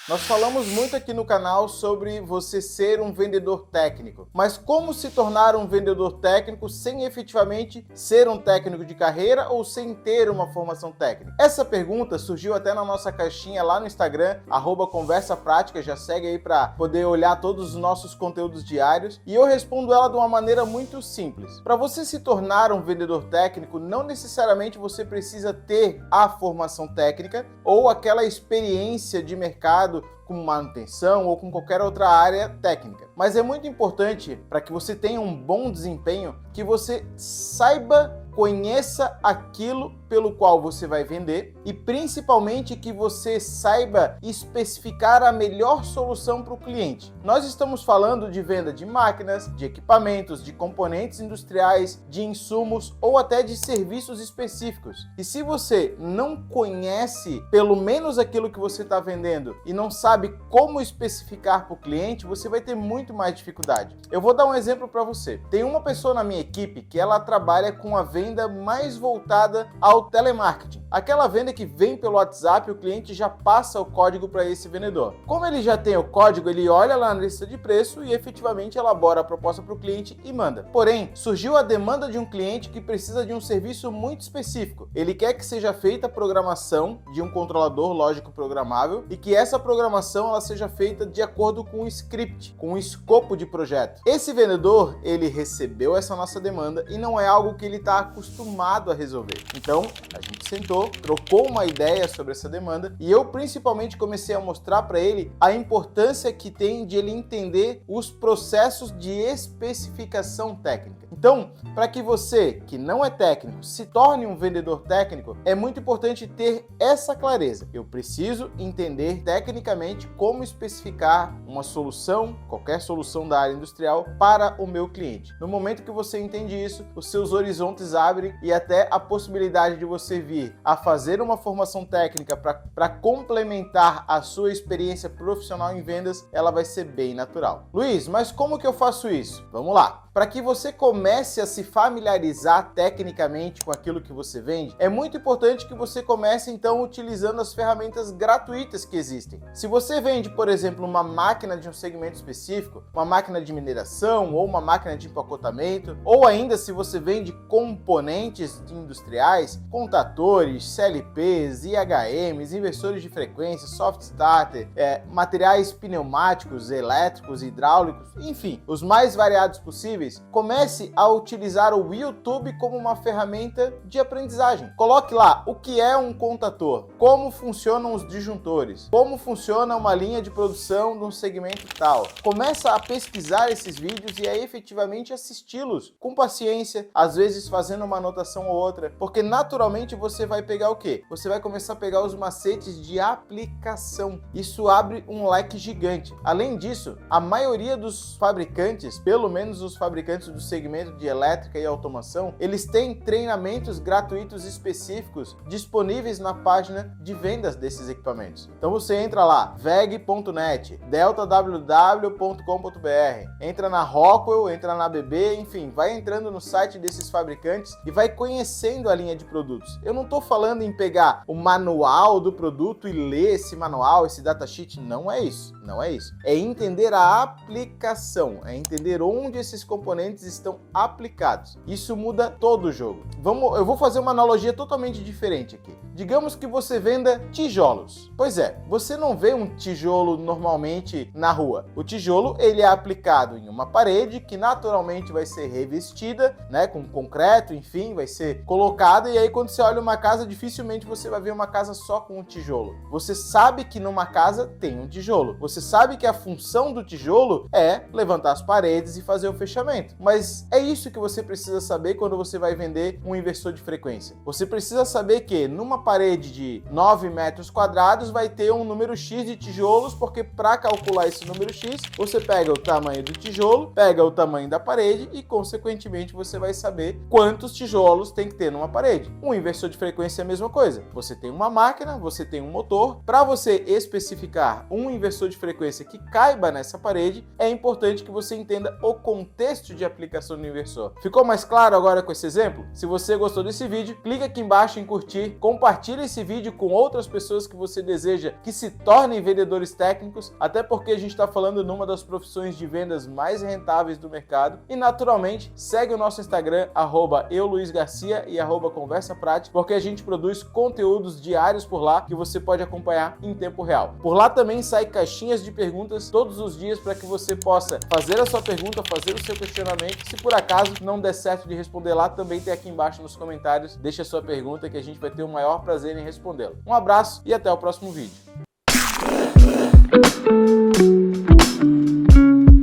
Nós falamos muito aqui no canal sobre você ser um vendedor técnico, mas como se tornar um vendedor técnico sem efetivamente ser um técnico de carreira ou sem ter uma formação técnica? Essa pergunta surgiu até na nossa caixinha lá no Instagram, @conversaprática, já segue aí para poder olhar todos os nossos conteúdos diários, e eu respondo ela de uma maneira muito simples. Para você se tornar um vendedor técnico, não necessariamente você precisa ter a formação técnica ou aquela experiência de mercado com manutenção ou com qualquer outra área técnica. Mas é muito importante, para que você tenha um bom desempenho, que você saiba, conheça aquilo pelo qual você vai vender e principalmente que você saiba especificar a melhor solução para o cliente. Nós estamos falando de venda de máquinas, de equipamentos, de componentes industriais, de insumos ou até de serviços específicos. E se você não conhece pelo menos aquilo que você está vendendo e não sabe como especificar para o cliente, você vai ter muito mais dificuldade. Eu vou dar um exemplo para você. Tem uma pessoa na minha equipe que ela trabalha com a venda mais voltada ao telemarketing. Aquela venda que vem pelo WhatsApp, o cliente já passa o código para esse vendedor. Como ele já tem o código, ele olha lá na lista de preço e efetivamente elabora a proposta para o cliente e manda. Porém, surgiu a demanda de um cliente que precisa de um serviço muito específico. Ele quer que seja feita a programação de um controlador lógico programável e que essa programação ela seja feita de acordo com o script, com o escopo de projeto. Esse vendedor, ele recebeu essa nossa demanda e não é algo que ele está acostumado a resolver. Então, a gente sentou, trocou uma ideia sobre essa demanda e eu principalmente comecei a mostrar para ele a importância que tem de ele entender os processos de especificação técnica. Então, para que você, que não é técnico, se torne um vendedor técnico, é muito importante ter essa clareza. Eu preciso entender tecnicamente como especificar uma solução, qualquer solução da área industrial, para o meu cliente. No momento que você entende isso, os seus horizontes abrem e até a possibilidade de você vir a fazer uma formação técnica para complementar a sua experiência profissional em vendas, ela vai ser bem natural. Luiz, mas como que eu faço isso? Vamos lá! Para que você comece a se familiarizar tecnicamente com aquilo que você vende, é muito importante que você comece então utilizando as ferramentas gratuitas que existem. Se você vende, por exemplo, uma máquina de um segmento específico, uma máquina de mineração ou uma máquina de empacotamento, ou ainda se você vende componentes industriais, contadores, CLPs, IHMs, inversores de frequência, soft starter, materiais pneumáticos, elétricos, hidráulicos, enfim, os mais variados possíveis, comece a utilizar o YouTube como uma ferramenta de aprendizagem. Coloque lá o que é um contador, como funcionam os disjuntores, como funciona uma linha de produção de um segmento tal. Começa a pesquisar esses vídeos e a efetivamente assisti-los com paciência, às vezes fazendo uma anotação ou outra, porque naturalmente você vai pegar o quê? Você vai começar a pegar os macetes de aplicação. Isso abre um leque gigante. Além disso, a maioria dos fabricantes, pelo menos os fabricantes do segmento de elétrica e automação, eles têm treinamentos gratuitos específicos disponíveis na página de vendas desses equipamentos. Então você entra lá, veg.net, deltaww.com.br, entra na Rockwell, entra na ABB, enfim, vai entrando no site desses fabricantes e vai conhecendo a linha de produtos. Eu não estou falando em pegar o manual do produto e ler esse manual, esse datasheet, não é isso. Não é isso. É entender a aplicação, é entender onde esses componentes estão aplicados. Isso muda todo o jogo. Eu vou fazer uma analogia totalmente diferente aqui. Digamos que você venda tijolos. Pois é, você não vê um tijolo normalmente na rua. O tijolo, ele é aplicado em uma parede que naturalmente vai ser revestida, né, com concreto, enfim, vai ser colocada, e aí quando você olha uma casa, dificilmente você vai ver uma casa só com um tijolo. Você sabe que numa casa tem um tijolo. Você sabe que a função do tijolo é levantar as paredes e fazer o fechamento. Mas é isso que você precisa saber quando você vai vender um inversor de frequência. Você precisa saber que numa parede de 9 metros quadrados vai ter um número X de tijolos, porque para calcular esse número X, você pega o tamanho do tijolo, pega o tamanho da parede e, consequentemente, você vai saber saber quantos tijolos tem que ter numa parede. Um inversor de frequência é a mesma coisa. Você tem uma máquina, você tem um motor. Para você especificar um inversor de frequência que caiba nessa parede, é importante que você entenda o contexto de aplicação do inversor. Ficou mais claro agora com esse exemplo? Se você gostou desse vídeo, clica aqui embaixo em curtir, compartilhe esse vídeo com outras pessoas que você deseja que se tornem vendedores técnicos, até porque a gente está falando numa das profissões de vendas mais rentáveis do mercado. E naturalmente, segue o nosso Instagram, @euluizgarcia e @conversaprática, porque a gente produz conteúdos diários por lá que você pode acompanhar em tempo real. Por lá também sai caixinhas de perguntas todos os dias para que você possa fazer a sua pergunta, fazer o seu questionamento. Se por acaso não der certo de responder lá, também tem aqui embaixo nos comentários, deixa a sua pergunta que a gente vai ter o maior prazer em respondê-la. Um abraço e até o próximo vídeo.